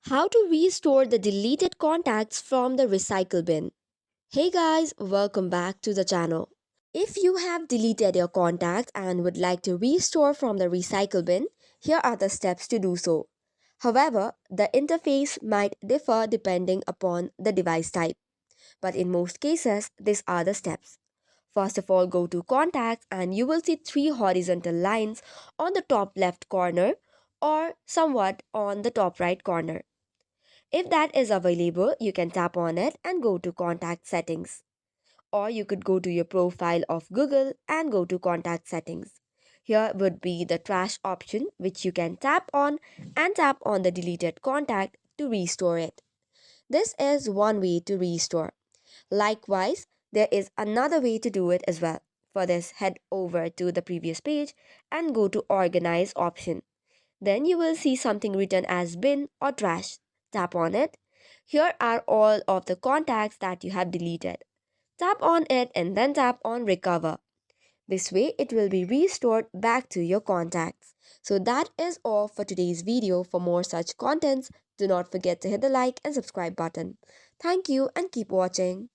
How to restore the deleted contacts from the recycle bin. Hey guys, welcome back to the channel. If you have deleted your contacts and would like to restore from the recycle bin, here are the steps to do so. However, the interface might differ depending upon the device type, but in most cases, these are the steps. First of all, go to contacts and you will see three horizontal lines on the top left corner or somewhat on the top right corner. If that is available, you can tap on it and go to contact settings. Or you could go to your profile of Google and go to contact settings. Here would be the trash option which you can tap on and tap on the deleted contact to restore it. This is one way to restore. Likewise, there is another way to do it as well. For this, head over to the previous page and go to organize option. Then you will see something written as bin or trash. Tap on it. Here are all of the contacts that you have deleted. Tap on it and then tap on recover. This way it will be restored back to your contacts. So that is all for today's video. For more such contents, do not forget to hit the like and subscribe button. Thank you and keep watching.